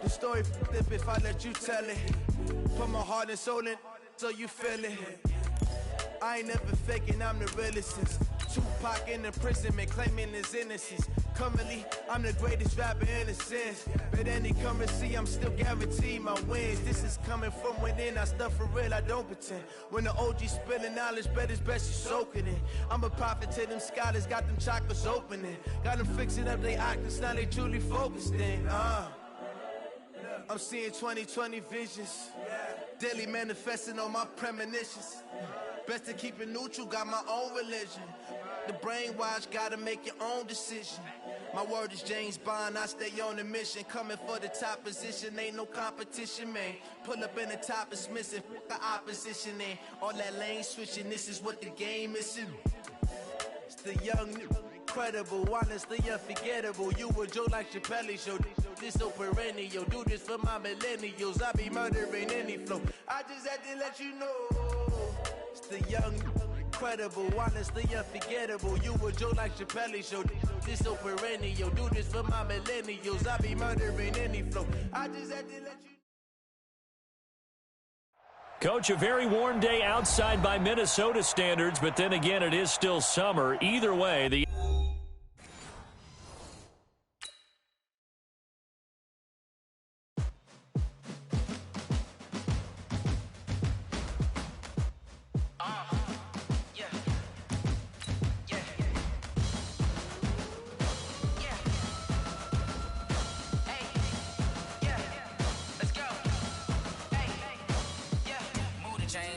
The story flip if I let you tell it. Put my heart and soul in so you feel it. I ain't never faking, I'm the realest since Tupac in the imprisonment, claiming his innocence. Currently, I'm the greatest rapper in a sense. But any currency, I'm still guaranteed my wins. This is coming from within, I stuff for real, I don't pretend. When the OG spilling knowledge, bet it's best you soak it in. I'm a prophet to them scholars, got them chakras opening. Got them fixing up they octaves, now they truly focused in. I'm seeing 2020 visions. Daily manifesting on my premonitions. Best to keep it neutral, got my own religion. The brainwash, gotta make your own decision. My word is James Bond, I stay on a mission. Coming for the top position, ain't no competition, man. Pull up in the top is missing, the opposition ain't. All that lane switching, this is what the game is. It's the young, incredible, honestly unforgettable. You a Joe like Chappelle show. This so perennial, do this for my millennials. I be murdering any flow. I just had to let you know. It's the young, incredible, honestly unforgettable. You a Joe like Chappelle show. This so perennial, do this for my millennials. I be murdering any flow. I just had to let you. Coach, a very warm day outside by Minnesota standards, but then again, it is still summer. Either way, the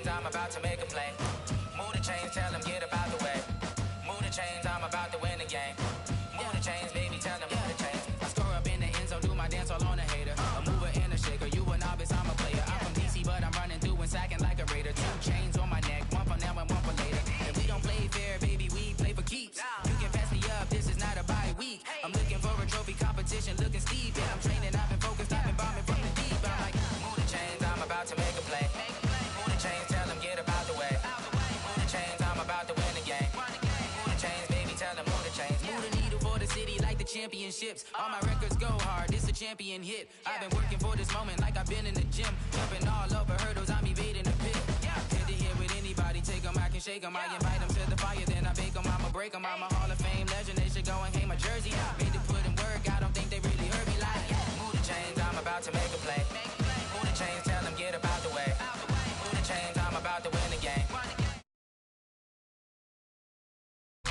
I'm about to make a play. Move the chains, tell them get up out the way. Move the chains, I'm about to win the game. Move the chains, baby, tell them move the chains. I score up in the end zone, do my dance all on a hater. A mover and a shaker, you a novice, I'm a player. I'm from DC, but I'm running through and sacking like a raider. 2 chains on my neck, one for now and one for later. And we don't play fair, baby, we play for keeps. You can pass me up, this is not a bye week. I'm looking for a trophy competition, looking steep. And I'm training, I've been focused, I've been bombing from the deep. I'm like, move the chains, I'm about to make a play. Move the chains, tell them get up out the way. Move the chains, I'm about to win the game. Move the chains, baby, tell them move the chains. Move the needle for the city like the championships. All my records go hard, this a champion hit. I've been working for this moment like I've been in the gym. Jumping all over hurdles, I'm evading the pit. Head to head with anybody, take them, I can shake them. I invite them to the fire, then I bake them, I'ma break them. I'm a Hall of Fame legend, they should go and hang my jersey. Made to put in work, I don't think they really heard me like. Move the chains, I'm about to make a play. Move the chains, tell them get up out the way. Move the chains, I'm about to win the game.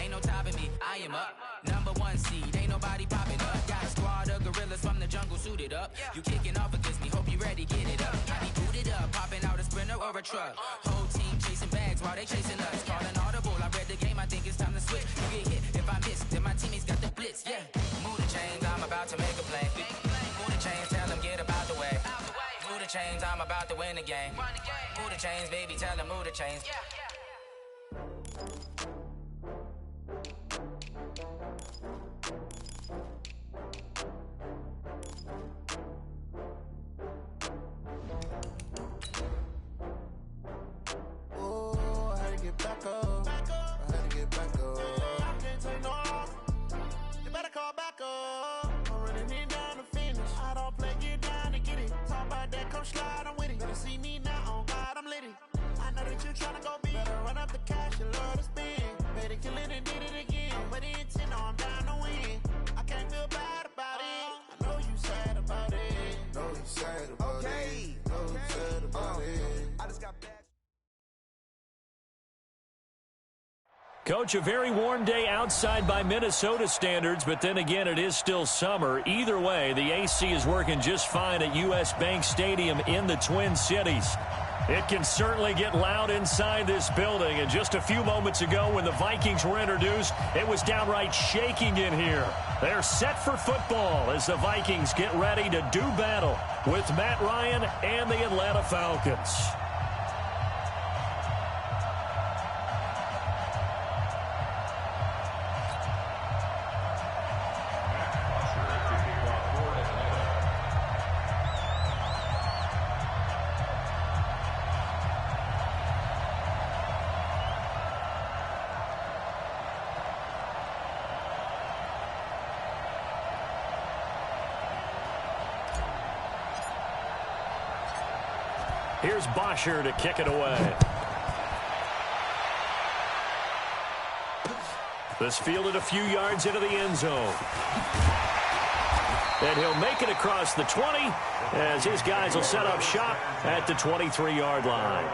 Ain't no topping me, I am up. Number 1 seed, ain't nobody popping up. Got a squad of gorillas from the jungle suited up. You kicking off against me, hope you ready, get it up. I be booted up, popping out a Sprinter or a truck. Whole team chasing bags while they chasing us. Calling audible, I read the game, I think it's time to switch. You get hit, if I miss, then my teammates got the blitz, yeah. Move the chains, I'm about to make a play. Move the chains, tell them get up out the way. Move the chains, I'm about to win the game. Move the chains, baby, tell them move the chains. Back up. I had to get back up. I can't take no loss. You better call back up. I'm running it down to finish. I don't play, get down to get it. Talk about that, come slide, I'm with it. Better see me now, on God, I'm litty. I know that you tryna go big. Better run up the cash, you love to spend. Better kill it and did it again. But the intent, no, I'm down to win. I can't feel bad about it. I know you sad about it. Know you sad about it. Know you sad about it. I just got bad. Coach, a very warm day outside by Minnesota standards, but then again, it is still summer. Either way, the AC is working just fine at U.S. Bank Stadium in the Twin Cities. It can certainly get loud inside this building, and just a few moments ago when the Vikings were introduced, it was downright shaking in here. They're set for football as the Vikings get ready to do battle with Matt Ryan and the Atlanta Falcons. Here's Bosher to kick it away. This fielded a few yards into the end zone. And he'll make it across the 20 as his guys will set up shop at the 23-yard line.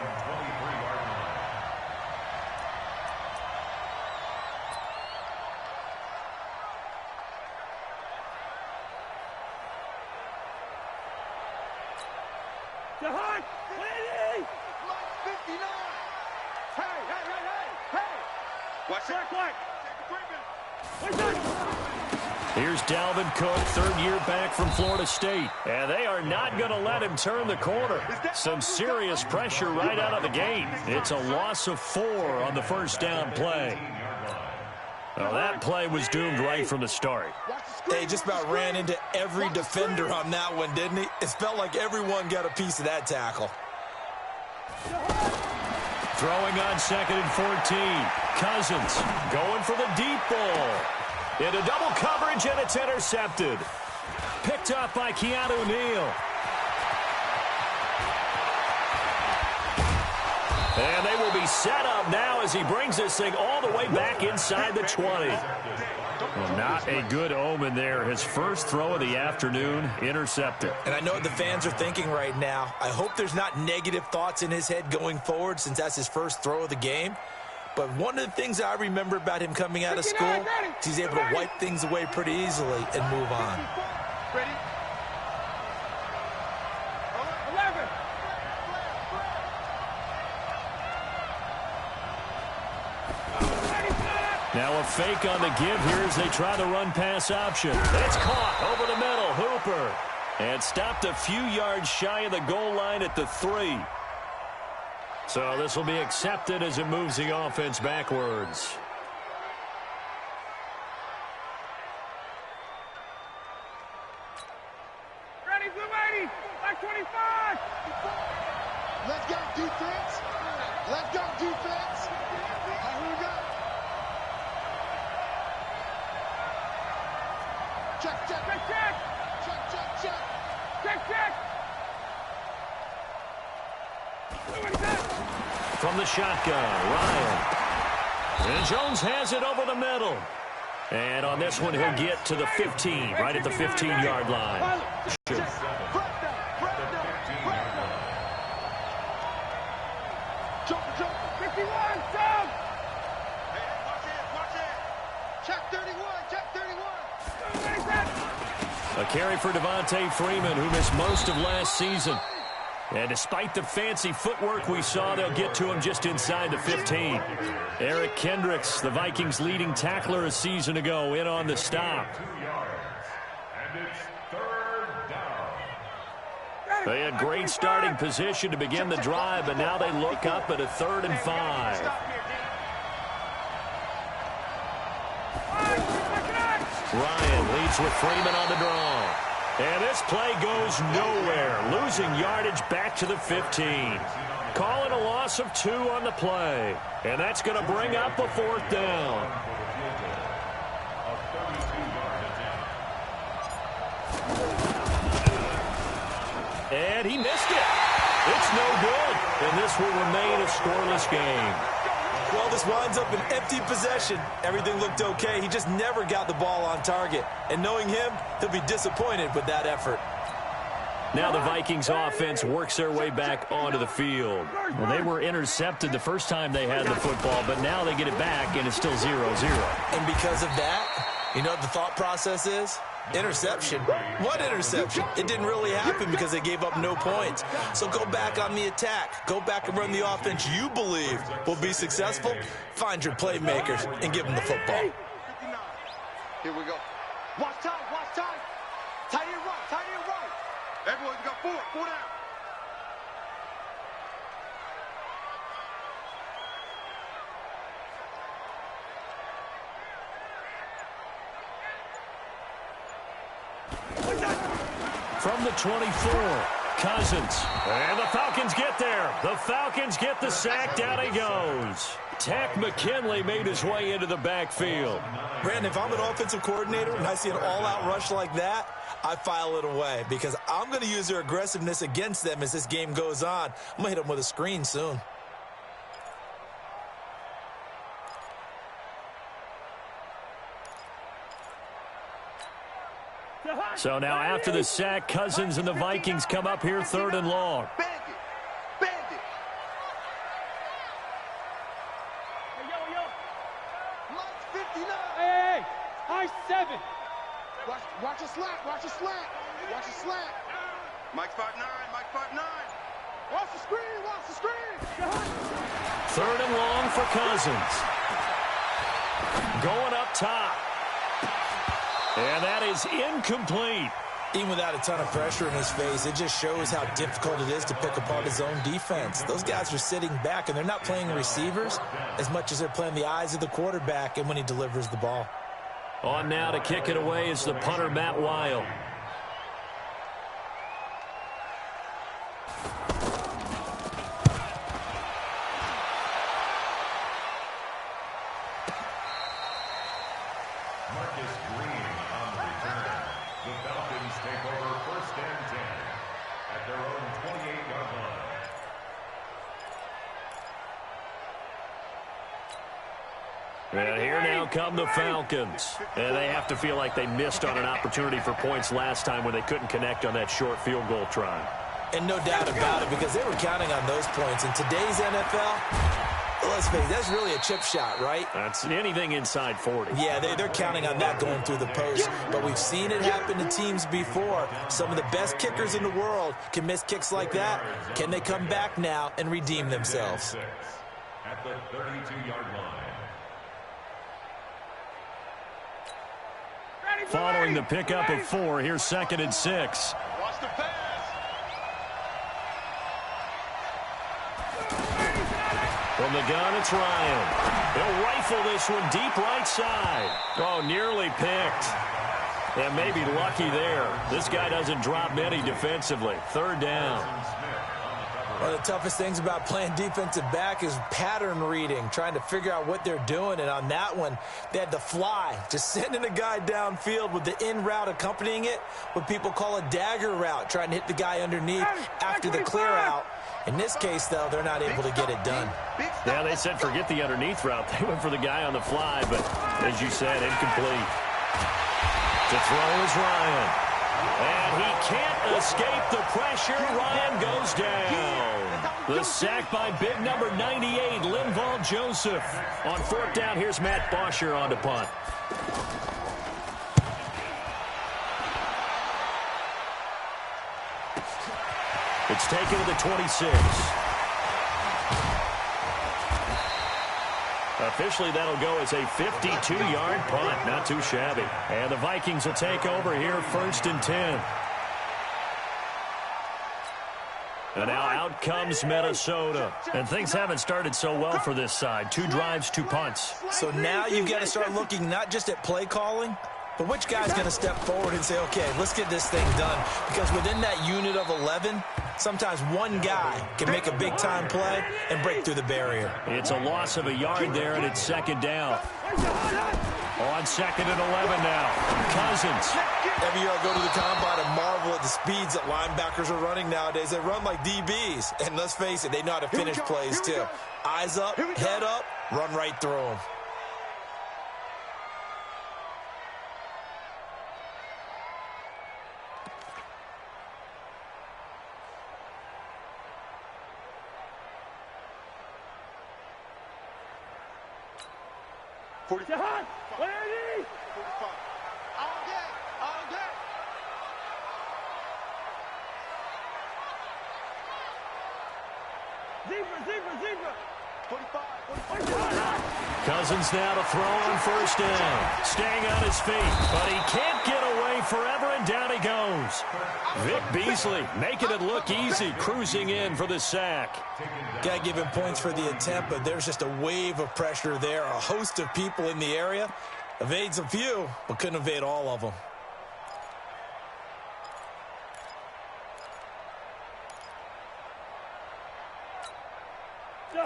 Here's Dalvin Cook, third-year back from Florida State. And they are not going to let him turn the corner. Some serious pressure right out of the gate. It's a loss of 4 on the first down play. Well, that play was doomed right from the start. They just about ran into every defender on that one, didn't he? It felt like everyone got a piece of that tackle. Throwing on 2nd and 14. Cousins going for the deep ball. Into double coverage, and it's intercepted. Picked up by Keanu Neal. And they will be set up now as he brings this thing all the way back inside the 20. Well, not a good omen there. His first throw of the afternoon, intercepted. And I know what the fans are thinking right now. I hope there's not negative thoughts in his head going forward since that's his first throw of the game. But one of the things I remember about him coming out of school is he's able to wipe things away pretty easily and move on. Ready? 11. Now a fake on the give here as they try the run-pass option. It's caught over the middle. Hooper. And stopped a few yards shy of the goal line at the 3. So this will be accepted as it moves the offense backwards. Ready, blue 80, back 25. Let's go, defense. Let's go, defense. Here we go. Check, check, Check, check. check, check, check. Check, check. From the shotgun, Ryan. And Jones has it over the middle. And on this one, he'll get to the 15, right at the 15-yard line. Shoot. Jump, jump. 51, jump. Hey, watch it. Check 31, check 31. A carry for Devontae Freeman, who missed most of last season. And despite the fancy footwork we saw, they'll get to him just inside the 15. Eric Kendricks, the Vikings' leading tackler a season ago, in on the stop. And it's 3rd down. They had great starting position to begin the drive, but now they look up at a 3rd and 5. Ryan leads with Freeman on the draw. And this play goes nowhere, losing yardage back to the 15. Calling a loss of 2 on the play. And that's going to bring up a 4th down. And he missed it. It's no good. And this will remain a scoreless game. Well, this winds up an empty possession. Everything looked okay. He just never got the ball on target. And knowing him, he'll be disappointed with that effort. Now the Vikings offense works their way back onto the field. Well, they were intercepted the first time they had the football, but now they get it back, and it's still 0-0. And because of that, you know what the thought process is? Interception. What interception? It didn't really happen because they gave up no points. So go back on the attack. Go back and run the offense you believe will be successful. Find your playmakers and give them the football. Here we go. Watch time, watch time. Tight end right, tight end right. Everyone, you got 4 down. From the 24, Cousins. And the Falcons get there. The Falcons get the sack. Down he goes. Takk McKinley made his way into the backfield. Brandon, if I'm an offensive coordinator and I see an all-out rush like that, I file it away because I'm going to use their aggressiveness against them as this game goes on. I'm going to hit them with a screen soon. So now after the sack, Cousins and the Vikings come up here 3rd and long. Bandit. Bandit. Hey, yo. Mike's 59. Hey. High 7. Watch a slant. Watch a slant. Watch a slant. Mike's 5'9". Mike's 5'9". Watch the screen. Watch the screen. 3rd and long for Cousins. Going up top. And that is incomplete. Even without a ton of pressure in his face, it just shows how difficult it is to pick apart his own defense. Those guys are sitting back, and they're not playing receivers as much as they're playing the eyes of the quarterback and when he delivers the ball. On now to kick it away is the punter, Matt Weil. And here now come the Falcons. And they have to feel like they missed on an opportunity for points last time when they couldn't connect on that short field goal try. And no doubt about it, because they were counting on those points. In today's NFL, let's face it, that's really a chip shot, right? That's anything inside 40. Yeah, they're counting on that going through the post. But we've seen it happen to teams before. Some of the best kickers in the world can miss kicks like that. Can they come back now and redeem themselves? At the 32-yard line. Following the pickup of 4, here's 2nd and 6. Watch the pass. From the gun, it's Ryan. He'll rifle this one deep right side. Oh, nearly picked. And maybe lucky there. This guy doesn't drop many defensively. 3rd down. One of the toughest things about playing defensive back is pattern reading, trying to figure out what they're doing. And on that one, they had to fly, just sending a guy downfield with the in route accompanying it, what people call a dagger route, trying to hit the guy underneath after the clear out. In this case, though, they're not able to get it done. Yeah, they said forget the underneath route. They went for the guy on the fly, but as you said, incomplete. To throw is Ryan. And he can't escape the pressure. Ryan goes down. The sack by big number 98, Linval Joseph. On 4th down, here's Matt Bosher on to punt. It's taken to the 26. Officially, that'll go as a 52-yard punt. Not too shabby. And the Vikings will take over here, 1st and 10. And now out comes Minnesota. And things haven't started so well for this side. 2 drives, 2 punts. So now you've got to start looking not just at play calling, but which guy's going to step forward and say, okay, let's get this thing done. Because within that unit of 11, sometimes one guy can make a big-time play and break through the barrier. It's a loss of a yard there, and it's 2nd down. On 2nd and 11 now. Cousins. Every year I go to the combine and marvel at the speeds that linebackers are running nowadays. They run like DBs. And let's face it, they know how to finish plays too. Eyes up, head up, run right through them. Jahan, 180. 45. All day. All day. Zebra. 45. Cousins now to throw on 1st down. Staying on his feet, but he can't get away forever, and down he goes. Vic Beasley making it look easy, cruising in for the sack. Got to give him points for the attempt, but there's just a wave of pressure there. A host of people in the area. Evades a few, but couldn't evade all of them.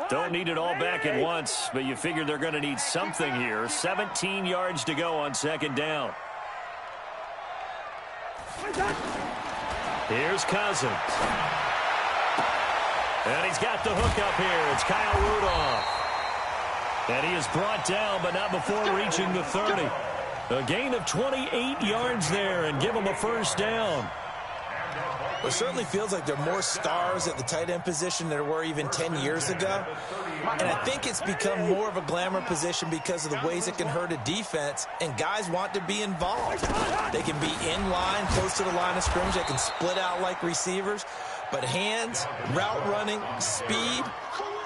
Don't need it all back at once, but you figure they're going to need something here. 17 yards to go on 2nd down. Here's Cousins. And he's got the hook up here. It's Kyle Rudolph. And he is brought down, but not before reaching the 30. A gain of 28 yards there and give him a first down. It certainly feels like there are more stars at the tight end position than there were even 10 years ago. And I think it's become more of a glamour position because of the ways it can hurt a defense, and guys want to be involved. They can be in line, close to the line of scrimmage. They can split out like receivers. But hands, route running, speed,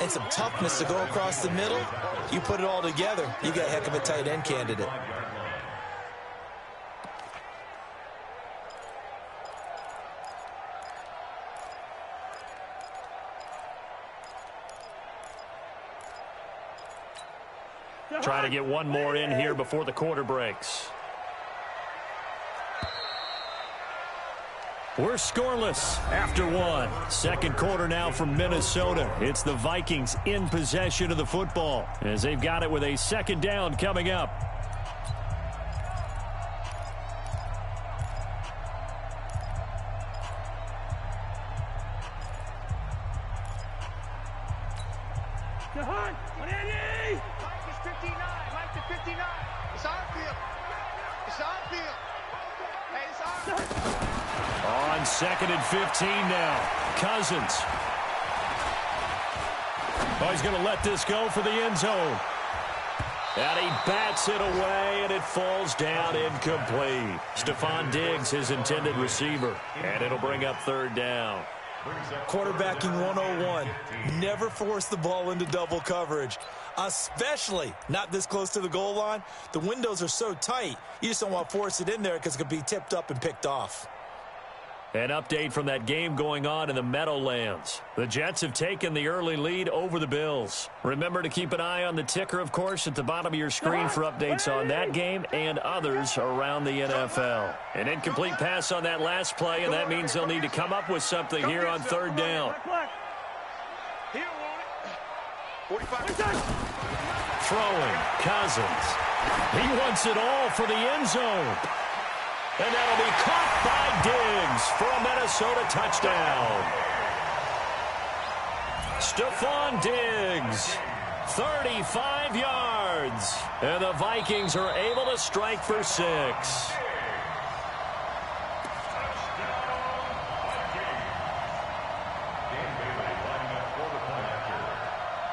and some toughness to go across the middle, you put it all together, you got a heck of a tight end candidate. Try to get one more in here before the quarter breaks. We're scoreless after one. Second quarter now from Minnesota. It's the Vikings in possession of the football as they've got it with a second down coming up. On 2nd and 15 now. Cousins. Oh, he's going to let this go for the end zone. And he bats it away, and it falls down incomplete. Stephon Diggs, his intended receiver. And it'll bring up third down. Quarterbacking 101. Never force the ball into double coverage, especially not this close to the goal line. The windows are so tight, you just don't want to force it in there because it could be tipped up and picked off. An update from that game going on in the Meadowlands. The Jets have taken the early lead over the Bills. Remember to keep an eye on the ticker, of course, at the bottom of your screen for updates on that game and others around the NFL. An incomplete pass on that last play, and that means they'll need to come up with something here on third down. Throwing, Cousins. He wants it all for the end zone. And that'll be caught by Diggs for a Minnesota touchdown. Stephon Diggs, 35 yards. And the Vikings are able to strike for 6.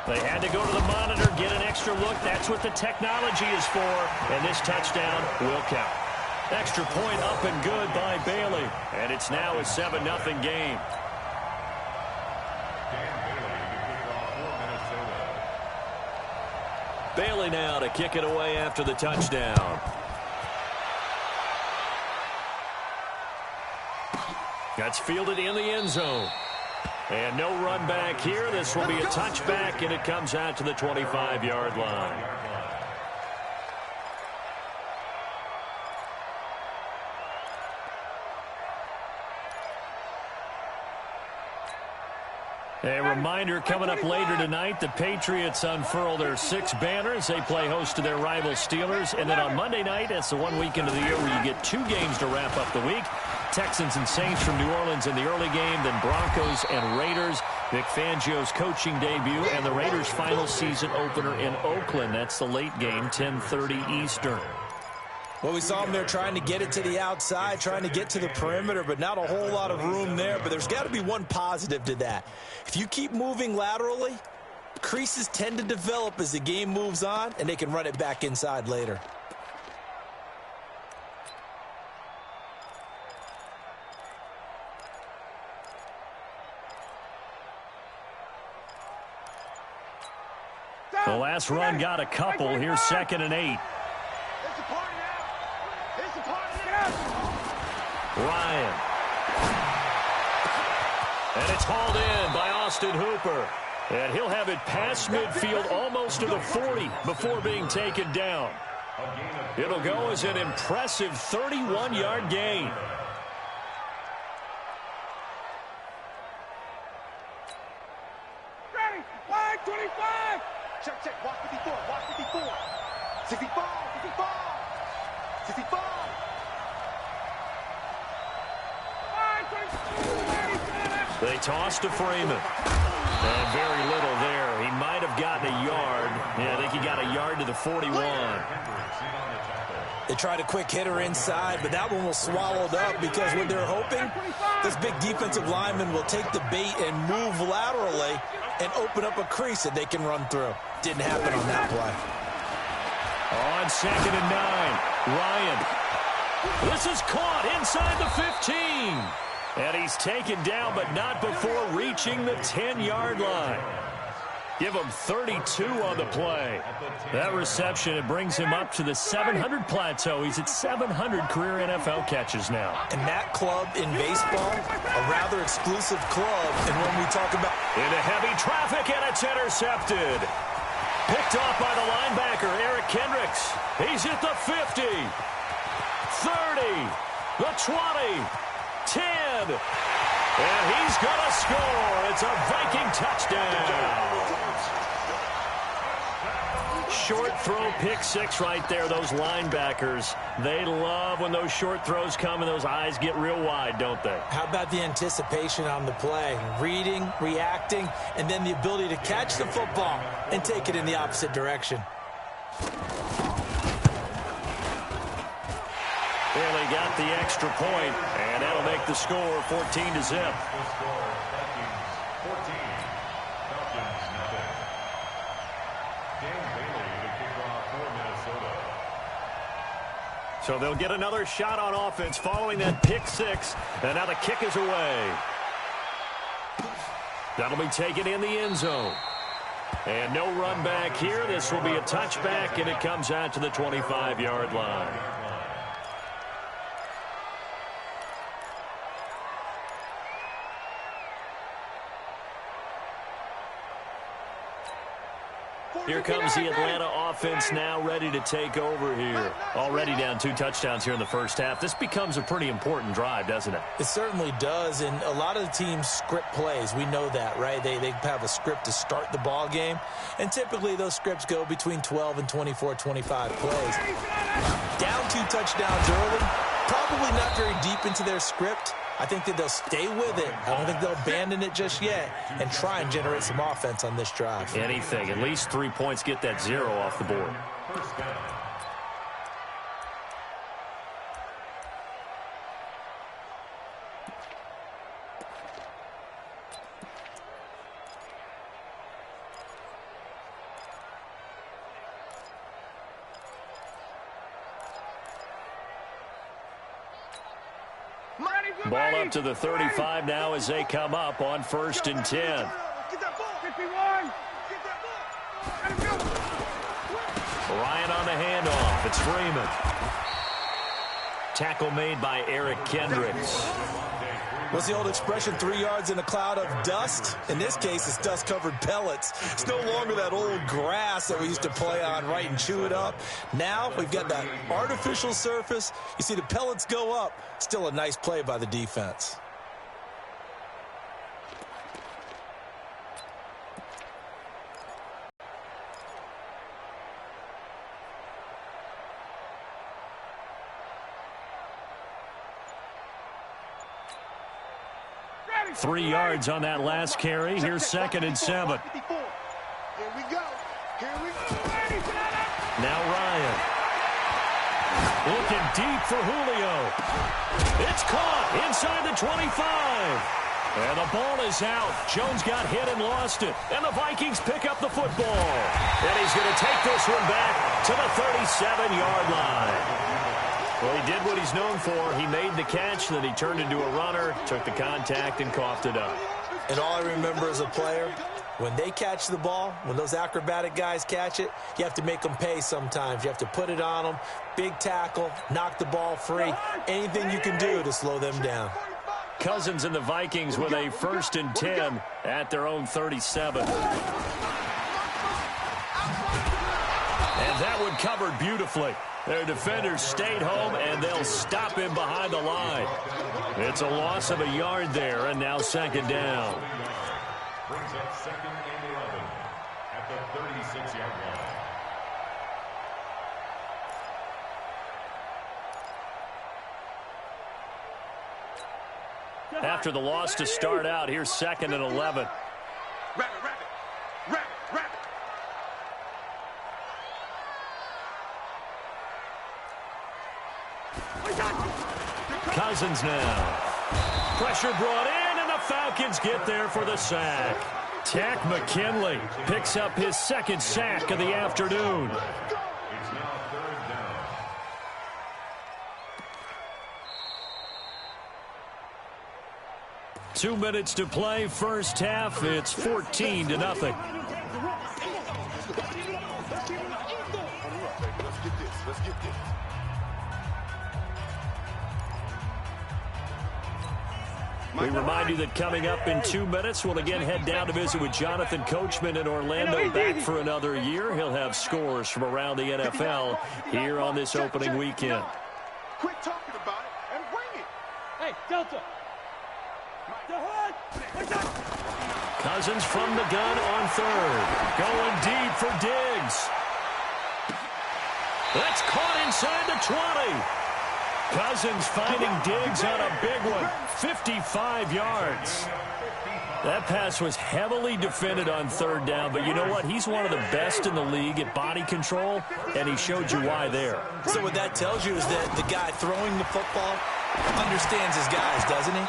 They had to go to the monitor, get an extra look. That's what the technology is for. And this touchdown will count. Extra point up and good by Bailey. And it's now a 7-0 game. Bailey now to kick it away after the touchdown. That's fielded in the end zone. And no run back here. This will be a touchback, and it comes out to the 25-yard line. A reminder coming up later tonight, the Patriots unfurl their 6 banners. They play host to their rival Steelers. And then on Monday night, it's the one weekend of the year where you get 2 games to wrap up the week. Texans and Saints from New Orleans in the early game, then Broncos and Raiders. Vic Fangio's coaching debut and the Raiders' final season opener in Oakland. That's the late game, 10:30 Eastern. Well, we saw them there trying to get it to the outside, trying to get to the perimeter, but not a whole lot of room there. But there's got to be one positive to that. If you keep moving laterally, creases tend to develop as the game moves on, and they can run it back inside later. The last run got a couple. Here's 2nd and 8. Ryan. And it's hauled in by Austin Hooper. And he'll have it past midfield almost to the 40 before being taken down. It'll go as an impressive 31-yard gain. Ready, line 25. Check, watch 54, watch 54. 65, 65, 65. They toss to Freeman. And very little there. He might have gotten a yard. Yeah, I think he got a yard to the 41. They tried a quick hitter inside, but that one was swallowed up because what they're hoping, this big defensive lineman will take the bait and move laterally and open up a crease that they can run through. Didn't happen on that play. On 2nd and 9, Ryan. This is caught inside the 15. And he's taken down, but not before reaching the 10-yard line. Give him 32 on the play. That reception, it brings him up to the 700 plateau. He's at 700 career NFL catches now. And that club in baseball, a rather exclusive club. And when we talk about... Into heavy traffic, and it's intercepted. Picked off by the linebacker, Eric Kendricks. He's at the 50, 30, the 20, 10. And he's going to score. It's a Viking touchdown. Short throw, pick six right there. Those linebackers, they love when those short throws come and those eyes get real wide, don't they? How about the anticipation on the play? Reading, reacting, and then the ability to catch the football and take it in the opposite direction. Barely got the extra point, and that'll make the score 14-0. So they'll get another shot on offense following that pick six. And now the kick is away. That'll be taken in the end zone. And no run back here. This will be a touchback, and it comes out to the 25-yard line. Here comes the Atlanta offense now ready to take over here. Already down 2 touchdowns here in the first half. This becomes a pretty important drive, doesn't it? It certainly does, and a lot of the teams script plays. We know that, right? They have a script to start the ball game, and typically those scripts go between 12 and 24, 25 plays. Down 2 touchdowns early, probably not very deep into their script. I think that they'll stay with it. I don't think they'll abandon it just yet and try and generate some offense on this drive. Anything. At least 3 points, get that 0 off the board. Ball up to the 35 now as they come up on 1st and 10. Ryan on the handoff. It's Freeman. Tackle made by Eric Kendricks. What's the old expression, 3 yards in a cloud of dust? In this case, it's dust-covered pellets. It's no longer that old grass that we used to play on, right, and chew it up. Now we've got that artificial surface. You see the pellets go up. Still a nice play by the defense. Ready. 3 yards on that last carry. Here's 2nd and 7. Here we go. Here we go. Now Ryan. Looking deep for Julio. It's caught inside the 25. And the ball is out. Jones got hit and lost it. And the Vikings pick up the football. And he's going to take this one back to the 37-yard line. Well, he did what he's known for. He made the catch, then he turned into a runner, took the contact, and coughed it up. And all I remember as a player, when they catch the ball, when those acrobatic guys catch it, you have to make them pay sometimes. You have to put it on them, big tackle, knock the ball free, anything you can do to slow them down. Cousins and the Vikings with a 1st and 10 at their own 37. And that one covered beautifully. Their defenders stayed home, and they'll stop him behind the line. It's a loss of a yard there, and now 2nd down. Brings up 2nd and 11 at the 36-yard line. after the loss to start out. Here's 2nd and 11. Rabbit. Cousins now. Pressure brought in, and the Falcons get there for the sack. Tack McKinley picks up his 2nd sack of the afternoon. It's now 3rd down. Two minutes to play, first half. It's 14-0. Let's get this. We remind you that coming up in 2 minutes, we'll again head down to visit with Jonathan Coachman in Orlando, back for another year. He'll have scores from around the NFL here on this opening weekend. Quit talking about it and bring it. Hey, Delta. Cousins from the gun on 3rd. Going deep for Diggs. That's caught inside the 20. Cousins finding Diggs on a big one. 55 yards. That pass was heavily defended on 3rd down, but you know what? He's one of the best in the league at body control, and he showed you why there. So what that tells you is that the guy throwing the football understands his guys, doesn't he?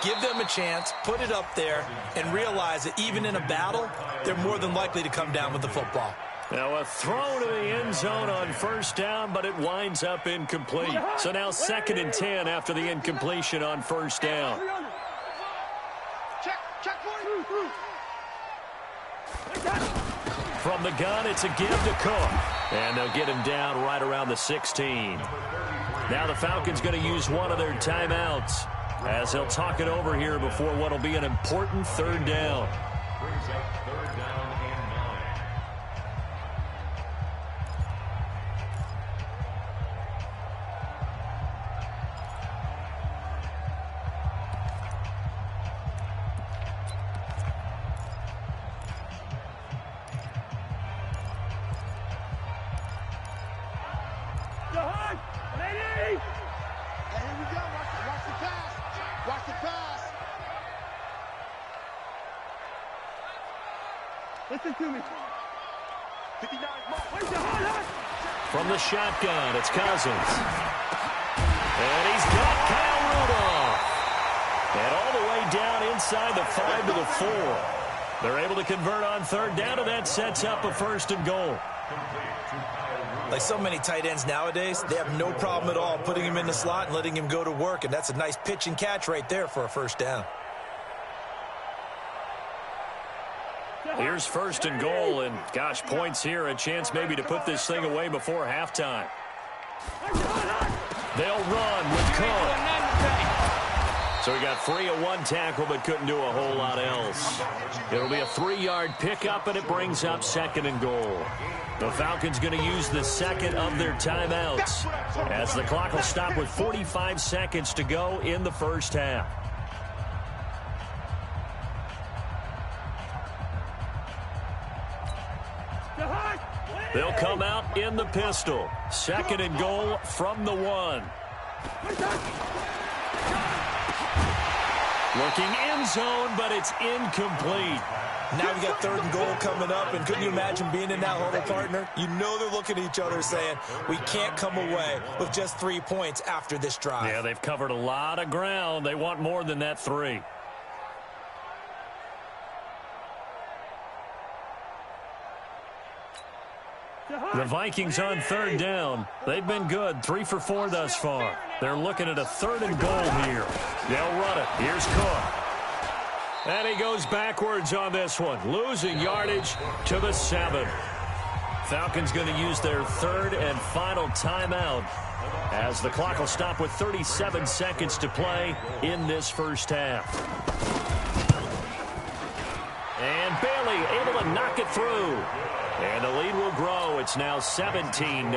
Give them a chance, put it up there, and realize that even in a battle, they're more than likely to come down with the football. Now a throw to the end zone on 1st down, but it winds up incomplete. So now 2nd and 10 after the incompletion on 1st down. Check. From the gun, it's a give to Cook. And they'll get him down right around the 16. Now the Falcons going to use one of their timeouts as they'll talk it over here before what will be an important 3rd down. Brings up 3rd down and 9. Listen to me. 59 From the shotgun, it's Cousins. And he's got Kyle Rudolph. And all the way down inside the 5 to the 4. They're able to convert on 3rd down, and that sets up a 1st and goal. Like so many tight ends nowadays, they have no problem at all putting him in the slot and letting him go to work, and that's a nice pitch and catch right there for a 1st down. Here's 1st and goal, and gosh, points here, a chance maybe to put this thing away before halftime. They'll run with Cook. So he got free of one tackle, but couldn't do a whole lot else. It'll be a 3-yard pickup, and it brings up 2nd and goal. The Falcons going to use the 2nd of their timeouts as the clock will stop with 45 seconds to go in the 1st half. They'll come out in the pistol. 2nd and goal from the 1. Looking end zone, but it's incomplete. Now we got 3rd and goal coming up, and couldn't you imagine being in that huddle, partner? You know they're looking at each other saying, we can't come away with just 3 points after this drive. Yeah, they've covered a lot of ground. They want more than that 3. The Vikings on 3rd down. They've been good, 3 for 4 thus far. They're looking at a 3rd and goal here. They'll run it. Here's Cook. And he goes backwards on this one, losing yardage to the 7. Falcons going to use their 3rd and final timeout as the clock will stop with 37 seconds to play in this 1st half. And Bailey able to knock it through. And the lead will grow. It's now 17-0.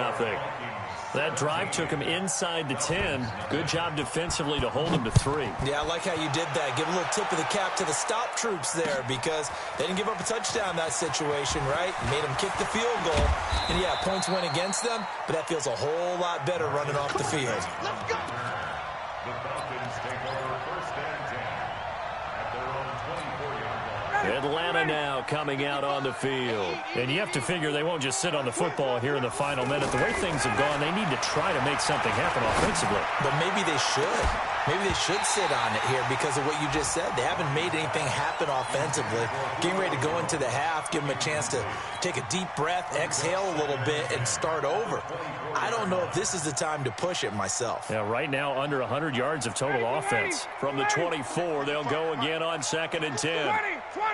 That drive took him inside the 10. Good job defensively to hold him to 3. Yeah, I like how you did that. Give a little tip of the cap to the stop troops there because they didn't give up a touchdown in that situation, right? Made them kick the field goal. And, yeah, points went against them, but that feels a whole lot better running off the field. The Falcons take over 1st and 10. Atlanta now coming out on the field. And you have to figure they won't just sit on the football here in the final minute. The way things have gone, they need to try to make something happen offensively. But maybe they should. Maybe they should sit on it here because of what you just said. They haven't made anything happen offensively. Getting ready to go into the half, give them a chance to take a deep breath, exhale a little bit, and start over. I don't know if this is the time to push it myself. Yeah, right now under 100 yards of total offense. From the 24, they'll go again on 2nd and 10. 20.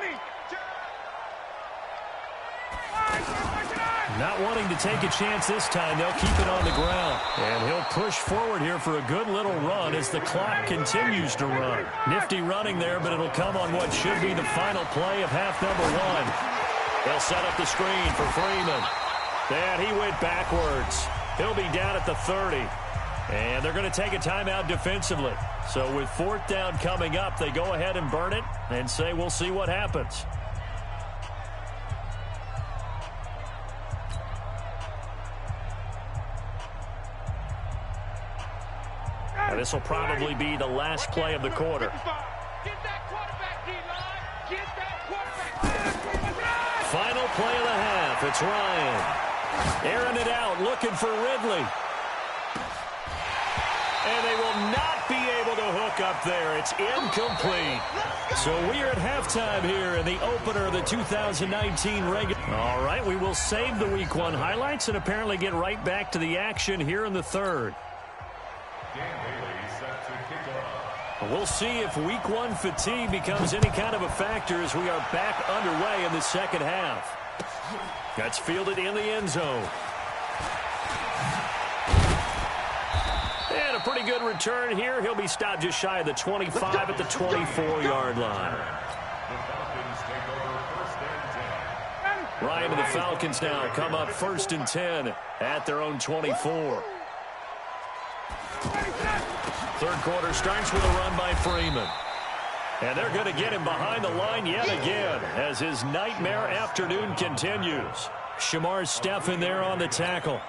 Not wanting to take a chance this time, they'll keep it on the ground. And he'll push forward here for a good little run as the clock continues to run. Nifty running there, but it'll come on what should be the final play of half number 1. They'll set up the screen for Freeman. And he went backwards. He'll be down at the 30. And they're going to take a timeout defensively. So with 4th down coming up, they go ahead and burn it and say we'll see what happens. And this will probably be the last play of the quarter. Get that quarterback, D-line. Get that quarterback. Final play of the half. It's Ryan. Airing it out, looking for Ridley. And they will not be able to hook up there. It's incomplete. So we are at halftime here in the opener of the 2019 regular. All right, we will save the Week 1 highlights and apparently get right back to the action here in the 3rd. We'll see if Week 1 fatigue becomes any kind of a factor as we are back underway in the 2nd half. That's fielded in the end zone. And a pretty good return here. He'll be stopped just shy of the 25 at the 24-yard line. Ryan and the Falcons now come up 1st and 10 at their own 24. 3rd quarter starts with a run by Freeman. And they're going to get him behind the line yet again as his nightmare afternoon continues. Shamar Stephen there on the tackle.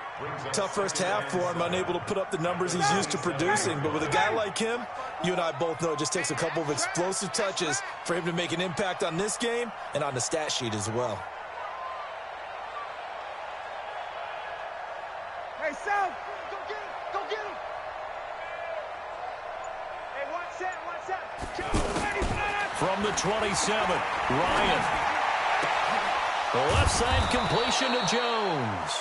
Tough first half for him, unable to put up the numbers he's used to producing. But with a guy like him, you and I both know it just takes a couple of explosive touches for him to make an impact on this game and on the stat sheet as well. Hey, Sam, go get him. Go get him. Hey, watch that. From the 27, Ryan. The left side completion to Jones.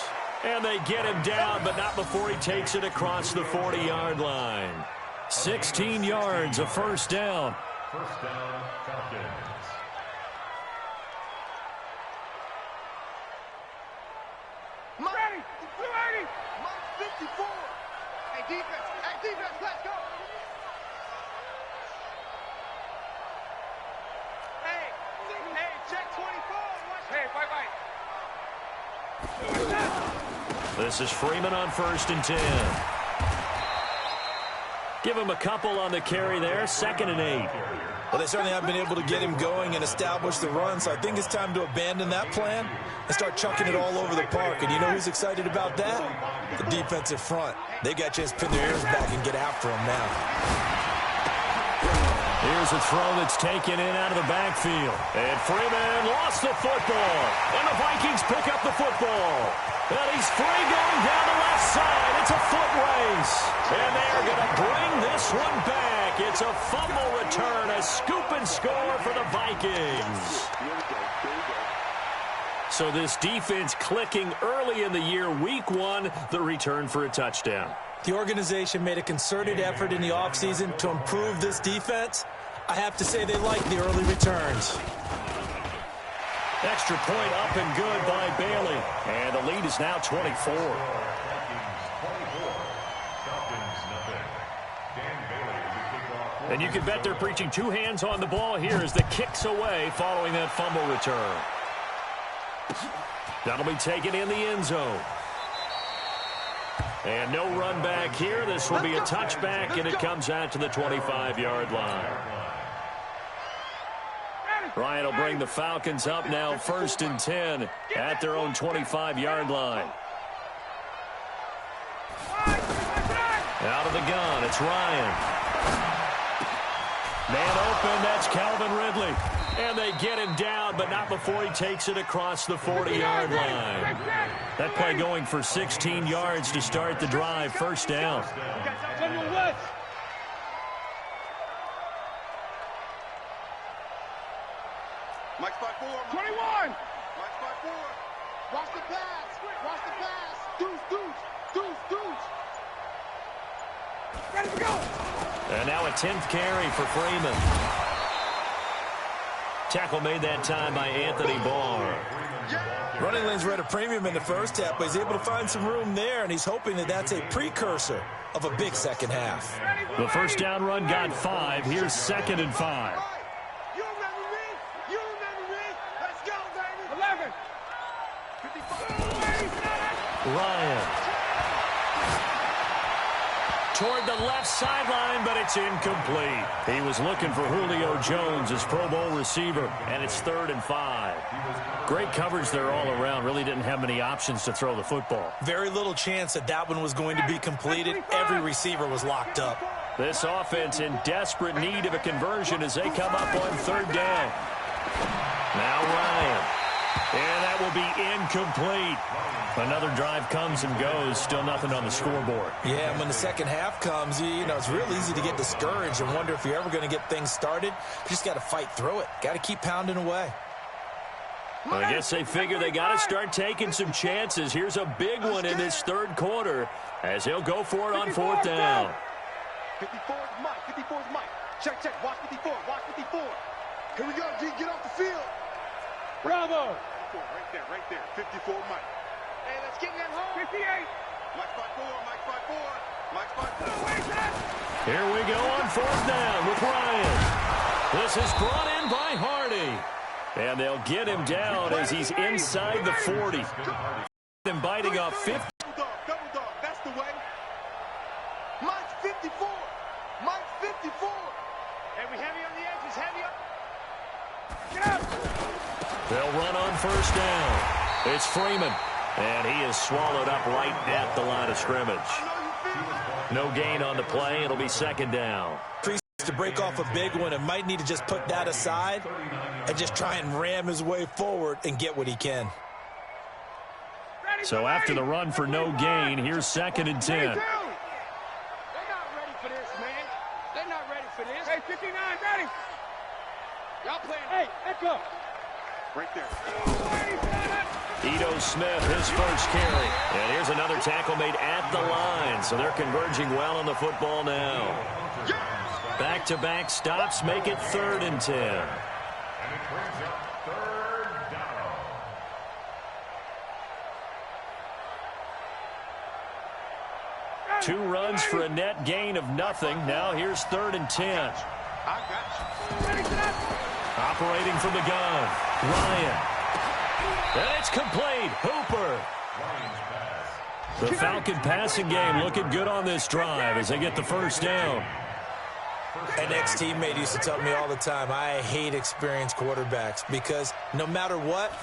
And they get him down, but not before he takes it across the 40-yard line. 16 yards, a 1st down. First down, Falcons. Ready. 280. 54. Hey, defense, let's go. Hey, check 24. Hey, wait. This is Freeman on 1st and 10. Give him a couple on the carry there. 2nd and 8. Well, they certainly haven't been able to get him going and establish the run, so I think it's time to abandon that plan and start chucking it all over the park. And you know who's excited about that? The defensive front. They got a chance to pin their ears back and get after him now. Here's a throw that's taken in out of the backfield. And Freeman lost the football. And the Vikings pick up the football. And he's free going down the left side. It's a foot race. And they're going to bring this one back. It's a fumble return, a scoop and score for the Vikings. So this defense clicking early in the year. Week 1, the return for a touchdown. The organization made a concerted effort in the offseason to improve this defense. I have to say they like the early returns. Extra point up and good by Bailey. And the lead is now 24. And you can bet they're preaching 2 hands on the ball here as the kick's away following that fumble return. That'll be taken in the end zone. And no run back here. This will be a touchback, and it comes out to the 25-yard line. Ryan will bring the Falcons up now 1st and 10 at their own 25-yard line. Out of the gun, it's Ryan. Man open, that's Calvin Ridley. And they get him down, but not before he takes it across the 40-yard line. That play going for 16 yards to start the drive. First down. Mike's by 4. 21. Mike's by 4. Watch the pass. Watch the pass. Deuce. Ready to go. And now a 10th carry for Freeman. Tackle made that time by Anthony Barr. Running lanes were at a premium in the first half, but he's able to find some room there, and he's hoping that that's a precursor of a big second half. The first down run got 5. Here's 2nd and 5. You remember me? You remember me? Let's go, baby. 11. Ryan. Toward the left sideline, but it's incomplete. He was looking for Julio Jones, his Pro Bowl receiver, and it's 3rd and 5. Great coverage there all around. Really didn't have many options to throw the football. Very little chance that one was going to be completed. Every receiver was locked up. This offense in desperate need of a conversion as they come up on 3rd down. Now Ryan. And that will be incomplete. Another drive comes and goes. Still nothing on the scoreboard. Yeah, and when the second half comes, you know, it's real easy to get discouraged and wonder if you're ever going to get things started. You just got to fight through it. Got to keep pounding away. Well, I guess they figure they got to start taking some chances. Here's a big one in this 3rd quarter as he'll go for it on 4th down. 54 is Mike. 54 is Mike. Check. Watch 54. Watch 54. Here we go, G. Get off the field. Bravo. Right there. 54 Mike. Hey, let's get that home. 58. Mike's by 4. Mike's by 4. Here we go on 4th down with Ryan. This is brought in by Hardy. And they'll get him down as he's inside the 40. And biting off 50. Double dog. That's the way. Mike's 54. Mike's 54. Hey, we heavy on the edges. Heavy up. Get up. They'll run on 1st down. It's Freeman. And he is swallowed up right at the line of scrimmage. No gain on the play. It'll be 2nd down. To break off a big one, and might need to just put that aside and just try and ram his way forward and get what he can. So after the run for no gain, here's 2nd and 10. They're not ready for this, man. They're not ready for this. Hey, 59, ready. Y'all playing. Hey, echo. Right there. Ito Smith, his first carry. And here's another tackle made at the line. So they're converging well on the football now. Back-to-back stops make it 3rd and 10. And it brings up 3rd down. Two runs for a net gain of nothing. Now here's 3rd and 10. I got you. Operating from the gun. Ryan. And it's complete. Hooper. The Falcon passing game looking good on this drive as they get the 1st down. An ex-teammate used to tell me all the time, I hate experienced quarterbacks because no matter what,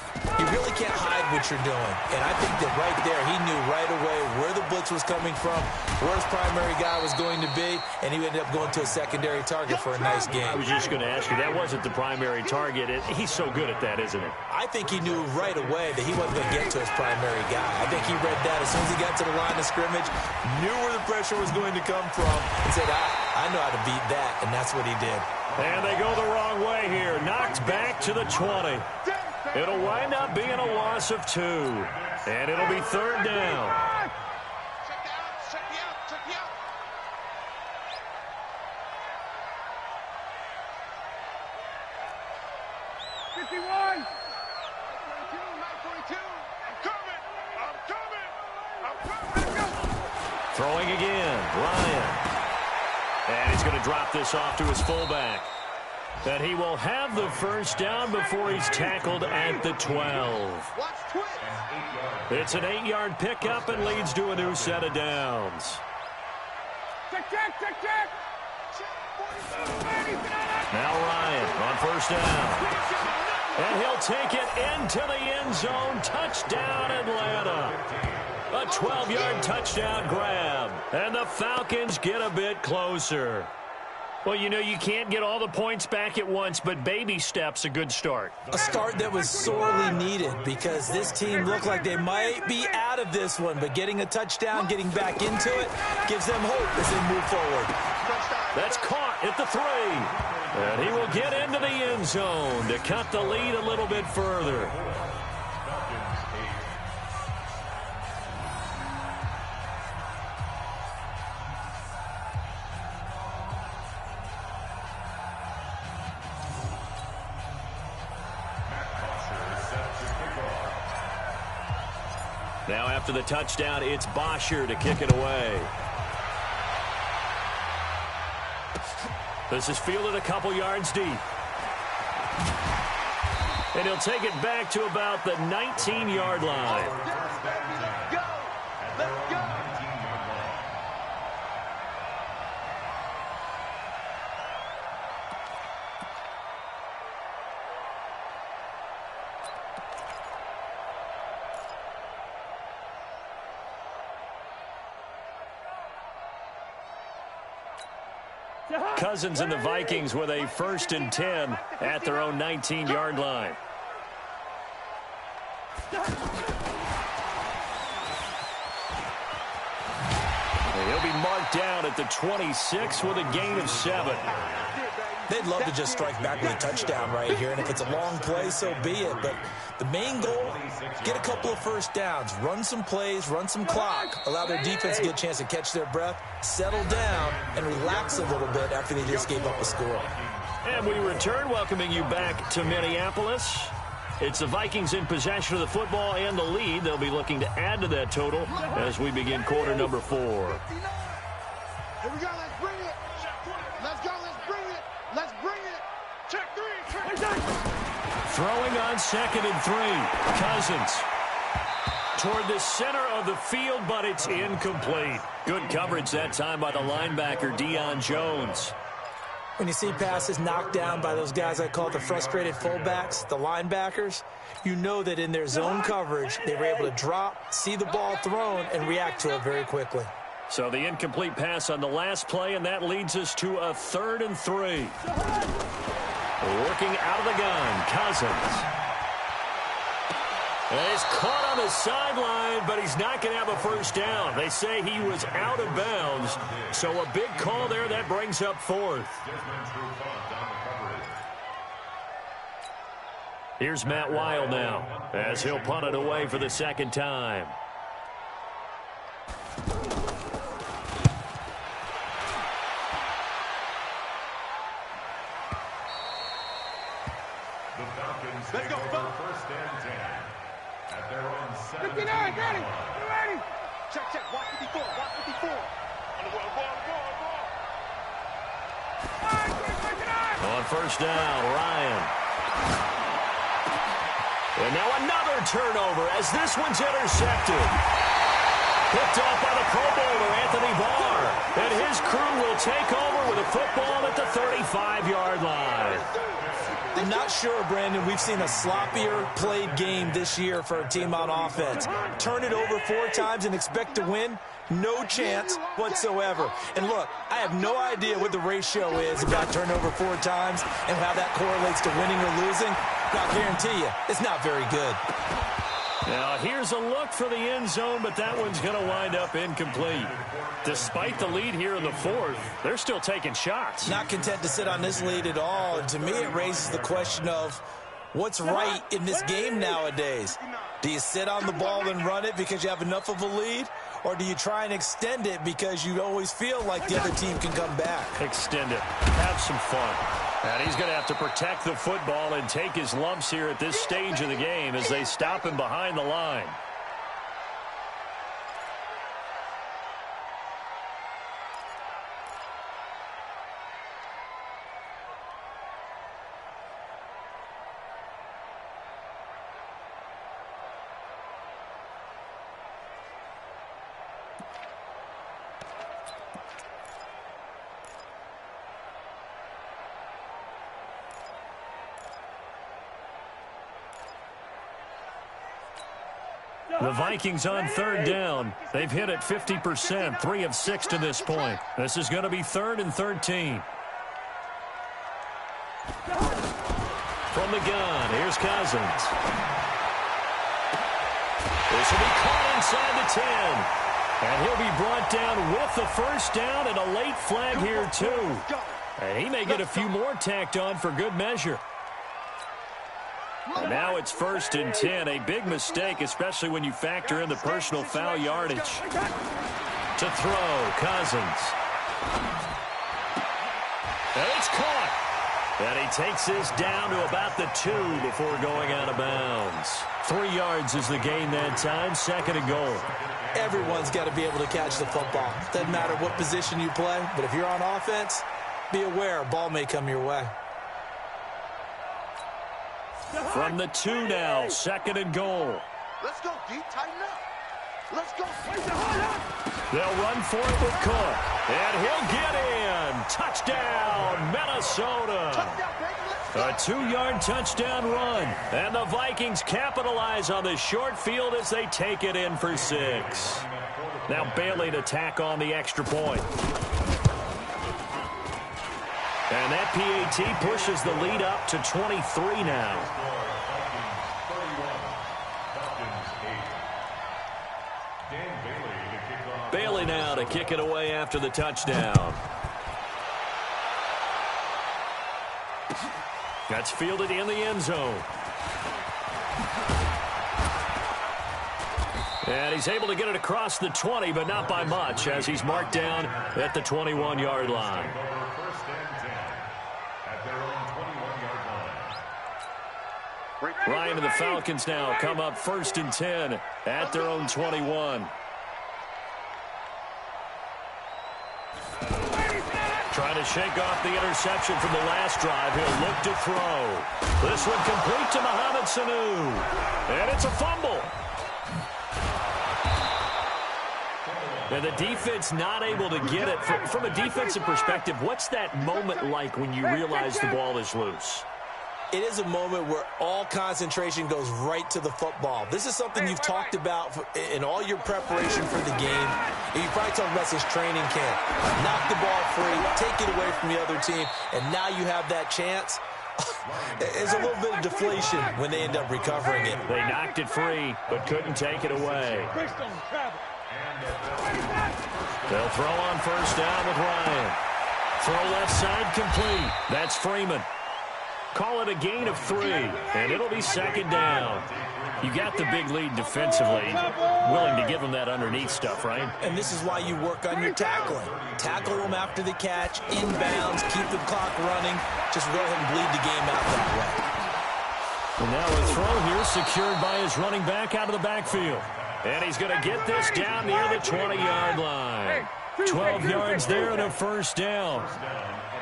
you really can't hide what you're doing. And I think that right there, he knew right away where the blitz was coming from, where his primary guy was going to be, and he ended up going to a secondary target for a nice game. I was just going to ask you, that wasn't the primary target. He's so good at that, isn't it? I think he knew right away that he wasn't going to get to his primary guy. I think he read that as soon as he got to the line of scrimmage, knew where the pressure was going to come from, and said, I know how to beat that. And that's what he did. And they go the wrong way here. Knocked back to the 20. It'll wind up being a loss of 2. And it'll be 3rd down. Check me out. 51. 42. I'm coming. Throwing again. Ryan. And he's going to drop this off to his fullback. And he will have the 1st down before he's tackled at the 12. It's an 8-yard pickup and leads to a new set of downs. Check. Now Ryan on 1st down. And he'll take it into the end zone. Touchdown, Atlanta. A 12-yard touchdown grab. And the Falcons get a bit closer. Well, you know, you can't get all the points back at once, but baby steps a good start. A start that was sorely needed because this team looked like they might be out of this one, but getting a touchdown, getting back into it, gives them hope as they move forward. That's caught at the 3. And he will get into the end zone to cut the lead a little bit further. Now after the touchdown, it's Bosher to kick it away. This is fielded a couple yards deep. And he'll take it back to about the 19-yard line. Go! Let's go! Cousins and the Vikings with a 1st and 10 at their own 19-yard line. And he'll be marked down at the 26 with a gain of 7. They'd love to just strike back with a touchdown right here, and if it's a long play, so be it. But the main goal, get a couple of first downs, run some plays, run some clock, allow their defense to get a chance to catch their breath, settle down, and relax a little bit after they just gave up a score. And we return, welcoming you back to Minneapolis. It's the Vikings in possession of the football and the lead. They'll be looking to add to that total as we begin quarter number 4. Here we go, let's bring it. Let's go, let's bring it. Let's bring it. Check 3. Throwing on 2nd and 3. Cousins toward the center of the field, but it's incomplete. Good coverage that time by the linebacker, Deion Jones. When you see passes knocked down by those guys I call the frustrated fullbacks, the linebackers, you know that in their zone coverage, they were able to drop, see the ball thrown, and react to it very quickly. So the incomplete pass on the last play, and that leads us to a 3rd and 3. Working out of the gun, Cousins. And he's caught on the sideline, but he's not going to have a first down. They say he was out of bounds, so a big call there that brings up 4th. Here's Matt Weil now as he'll punt it away for the 2nd time. Let's go, Buck. 1st and 10 at their own 59, ready. You ready? Check. Watch 54. Watch 54. On the ball. On 1st down, Ryan. And now another turnover as this one's intercepted. Picked off by the Pro Bowler, Anthony Barr. And his crew will take over with a football at the 35-yard line. I'm not sure, Brandon, we've seen a sloppier played game this year for a team on offense. Turn it over 4 times and expect to win? No chance whatsoever. And look, I have no idea what the ratio is about turnover 4 times and how that correlates to winning or losing. But I'll guarantee you, it's not very good. Now, here's a look for the end zone, but that one's going to wind up incomplete. Despite the lead here in the 4th, they're still taking shots. Not content to sit on this lead at all. And to me, it raises the question of what's right in this game nowadays. Do you sit on the ball and run it because you have enough of a lead? Or do you try and extend it because you always feel like the other team can come back? Extend it. Have some fun. And he's going to have to protect the football and take his lumps here at this stage of the game as they stop him behind the line. The Vikings on 3rd down. They've hit it 50%, 3 of 6 to this point. This is going to be 3rd and 13. gun. Here's Cousins. This will be caught inside the 10. And he'll be brought down with the first down and a late flag here, too. And he may get a few more tacked on for good measure. And now it's 1st and 10. A big mistake, especially when you factor in the personal foul yardage. To throw, Cousins. And it's caught. And he takes this down to about the 2 before going out of bounds. 3 yards is the gain that time. 2nd and goal. Everyone's got to be able to catch the football. Doesn't matter what position you play, but if you're on offense, be aware a ball may come your way. From the 2 now, 2nd and goal. Let's go, D. Tighten up. Let's go. They'll run for it with Cook. And he'll get in. Touchdown, Minnesota. Touchdown, baby. Let's go. A 2-yard touchdown run. And the Vikings capitalize on the short field as they take it in for 6. Now Bailey to tack on the extra point. And that PAT pushes the lead up to 23 now. Bailey now to kick it away after the touchdown. That's fielded in the end zone. And he's able to get it across the 20, but not by much, as he's marked down at the 21-yard line. Ryan and the Falcons now come up 1st and 10 at their own 21. Trying to shake off the interception from the last drive. He'll look to throw. This one complete to Mohamed Sanu. And it's a fumble. And the defense not able to get it. From a defensive perspective, what's that moment like when you realize the ball is loose? It is a moment where all concentration goes right to the football. This is something you've talked about in all your preparation for the game. You probably talked about since training camp. Knock the ball free, take it away from the other team, and now you have that chance. There's a little bit of deflation when they end up recovering it. They knocked it free, but couldn't take it away. They'll throw on 1st down with Ryan. Throw left side complete. That's Freeman. Call it a gain of 3, and it'll be 2nd down. You got the big lead defensively. Willing to give them that underneath stuff, right? And this is why you work on your tackling. Tackle them after the catch, inbounds, keep the clock running. Just go ahead and bleed the game out that way. And now a throw here secured by his running back out of the backfield. And he's going to get this down near the 20-yard line. 12 yards there and a 1st down.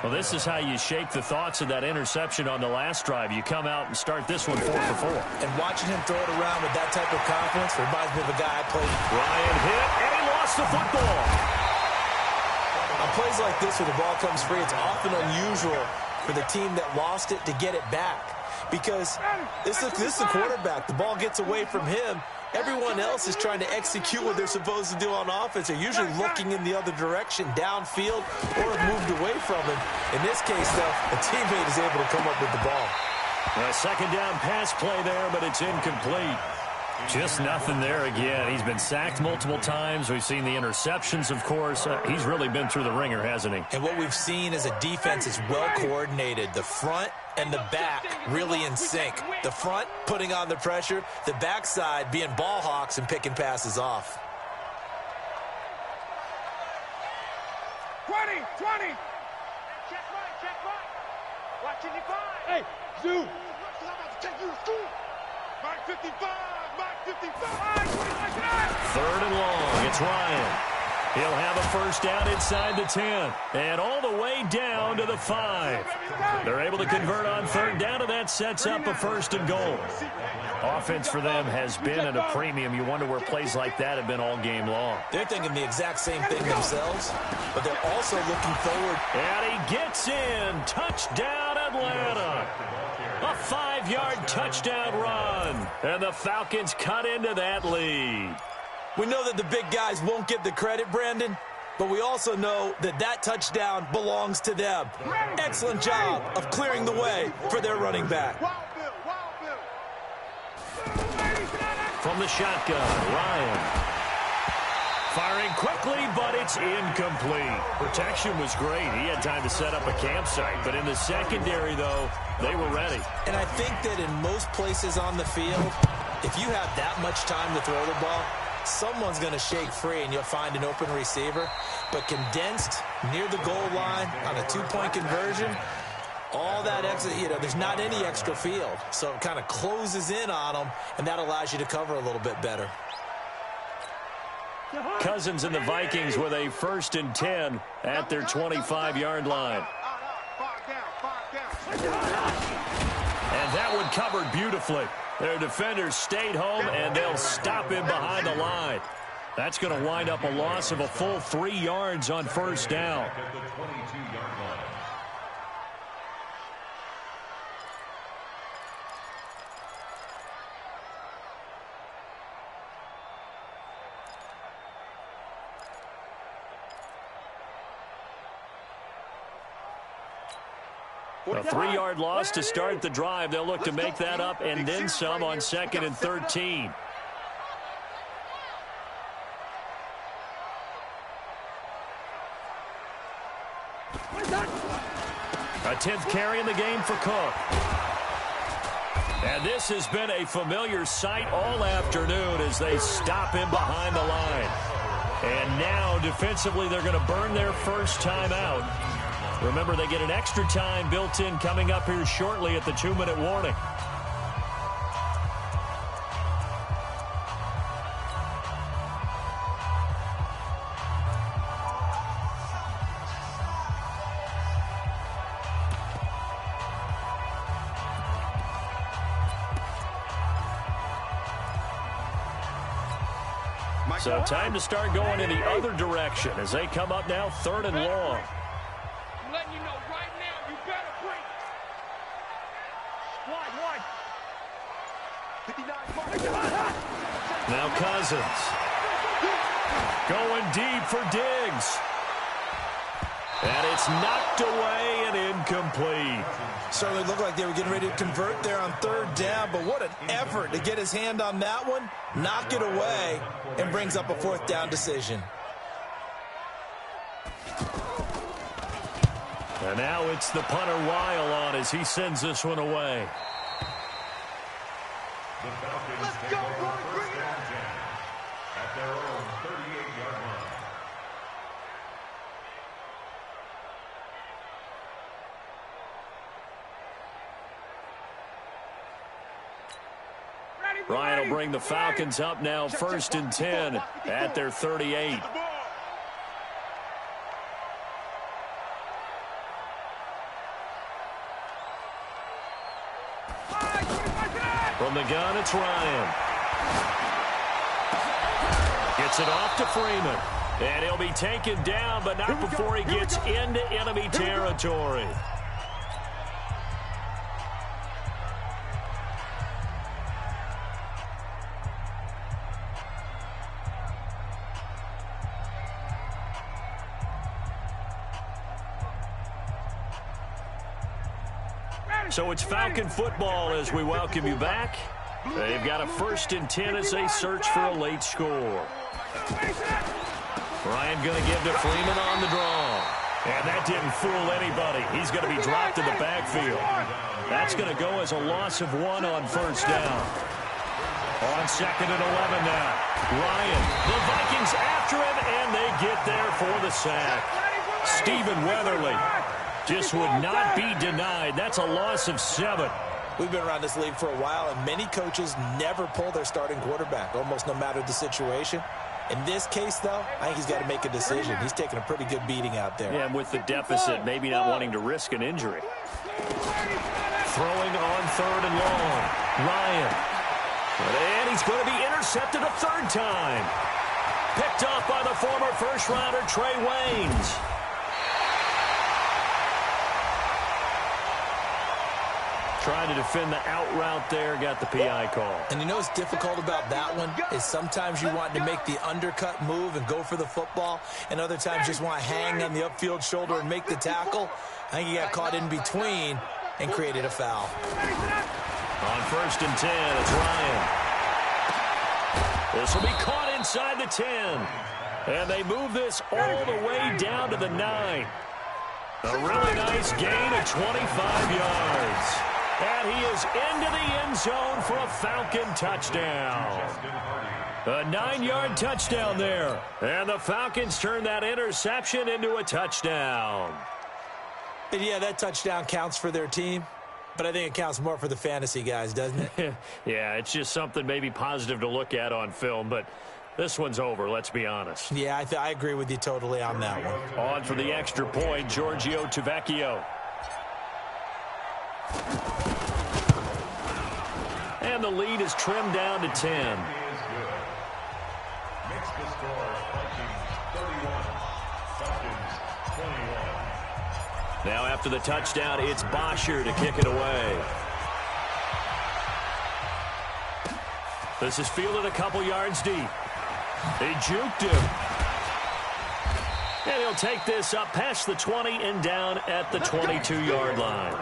Well, this is how you shake the thoughts of that interception on the last drive. You come out and start this one 4 for 4. And watching him throw it around with that type of confidence reminds me of a guy I played. Ryan hit, and he lost the football. On plays like this where the ball comes free, it's often unusual for the team that lost it to get it back. Because this is the quarterback. The ball gets away from him. Everyone else is trying to execute what they're supposed to do on offense. They're usually looking in the other direction, downfield, or have moved away from him. In this case, though, a teammate is able to come up with the ball. A 2nd down pass play there, but it's incomplete. Just nothing there again. He's been sacked multiple times. We've seen the interceptions, of course. He's really been through the ringer, hasn't he? And what we've seen is a defense is well coordinated. The front and the back really in sync. The front putting on the pressure, the backside being ball hawks and picking passes off. 20. Check right. Watching the 5. Hey, Zoo. I'm about to take you to school. Mark 55. 3rd and long. It's Ryan. He'll have a 1st down inside the 10. And all the way down to the 5. They're able to convert on 3rd down, and that sets up a 1st and goal. Offense for them has been at a premium. You wonder where plays like that have been all game long. They're thinking the exact same thing themselves, but they're also looking forward. And he gets in. Touchdown, Atlanta. A 5-yard touchdown run. And the Falcons cut into that lead. We know that the big guys won't get the credit, Brandon, but we also know that that touchdown belongs to them. Excellent job of clearing the way for their running back. From the shotgun, Ryan. Firing quickly, but it's incomplete. Protection was great. He had time to set up a campsite. But in the secondary, though, they were ready. And I think that in most places on the field, if you have that much time to throw the ball, someone's going to shake free and you'll find an open receiver. But condensed near the goal line on a two-point conversion, all that extra, there's not any extra field. So it kind of closes in on them, and that allows you to cover a little bit better. Cousins and the Vikings with a 1st and 10 at their 25-yard line. And that one covered beautifully. Their defenders stayed home, and they'll stop him behind the line. That's going to wind up a loss of a full 3 yards on 1st down. A 3-yard loss to start the drive. They'll look to make that up and then some on 2nd and 13. A 10th carry in the game for Cook. And this has been a familiar sight all afternoon as they stop him behind the line. And now defensively they're going to burn their first time out. Remember, they get an extra time built in coming up here shortly at the 2-minute warning. So time to start going in the other direction as they come up now 3rd and long. I'm letting you know right now, you better bring it. Now Cousins. Going deep for Diggs. And it's knocked away and incomplete. Certainly looked like they were getting ready to convert there on 3rd down, but what an effort to get his hand on that one, knock it away, and brings up a 4th down decision. And now it's the punter Weil on as he sends this one away. The Falcons take over 1st and 10 at their own 38-yard line. Ryan will bring the Falcons up now 1st and 10 at their 38. From the gun, it's Ryan. Gets it off to Freeman. And he'll be taken down, but not before he gets into enemy territory. So it's Falcon football as we welcome you back. They've got a 1st and 10 as they search for a late score. Ryan going to give to Freeman on the draw. And that didn't fool anybody. He's going to be dropped in the backfield. That's going to go as a loss of 1 on 1st down. On 2nd and 11 now. Ryan, the Vikings after him, and they get there for the sack. Stephen Weatherly just would not be denied. That's a loss of 7. We've been around this league for a while, and many coaches never pull their starting quarterback, almost no matter the situation. In this case, though, I think he's got to make a decision. He's taking a pretty good beating out there. Yeah, and with the deficit, maybe not wanting to risk an injury. Throwing on 3rd and long. Ryan. And he's going to be intercepted a 3rd time. Picked off by the former first-rounder Trey Waynes. Trying to defend the out route there, got the PI call. And you know what's difficult about that one is sometimes you want to make the undercut move and go for the football, and other times just want to hang on the upfield shoulder and make the tackle. I think he got caught in between and created a foul. On 1st and 10, it's Ryan. This will be caught inside the 10. And they move this all the way down to the 9. A really nice gain of 25 yards. And he is into the end zone for a Falcon touchdown. A 9-yard touchdown there. And the Falcons turn that interception into a touchdown. And yeah, that touchdown counts for their team. But I think it counts more for the fantasy guys, doesn't it? Yeah, it's just something maybe positive to look at on film. But this one's over, let's be honest. Yeah, I agree with you totally on that one. On for the extra point, Giorgio Tavecchio. And the lead is trimmed down to 10. Makes the score Vikings 31, Falcons 21. Now after the touchdown, it's Bosher to kick it away. This is fielded a couple yards deep. He juked him. And he'll take this up past the 20 and down at the 22-yard line.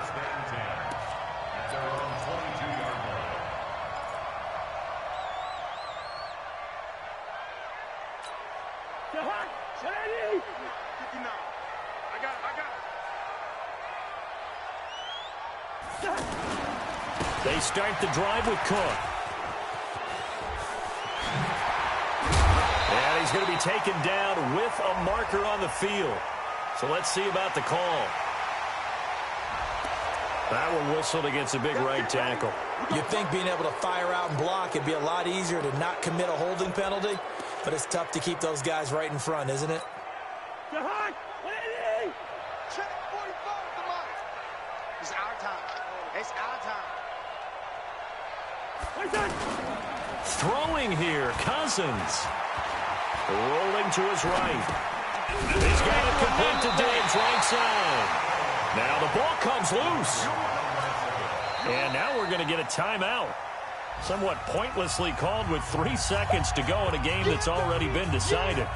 They start the drive with Cook. And he's going to be taken down with a marker on the field. So let's see about the call. That one whistled against a big right tackle. You'd think being able to fire out and block it'd be a lot easier to not commit a holding penalty, but it's tough to keep those guys right in front, isn't it? Check 45 at the line. It's our time. It's our time. Throwing here, Cousins. Rolling to his right. He's got it complete to Diggs, right side. Now the ball comes loose. And now we're going to get a timeout. Somewhat pointlessly called with 3 seconds to go in a game that's already been decided.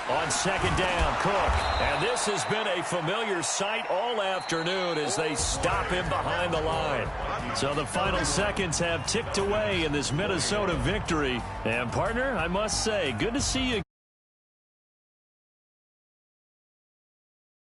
On second down, Cook. And this has been a familiar sight all afternoon as they stop him behind the line. So the final seconds have ticked away in this Minnesota victory. And, partner, I must say, good to see you.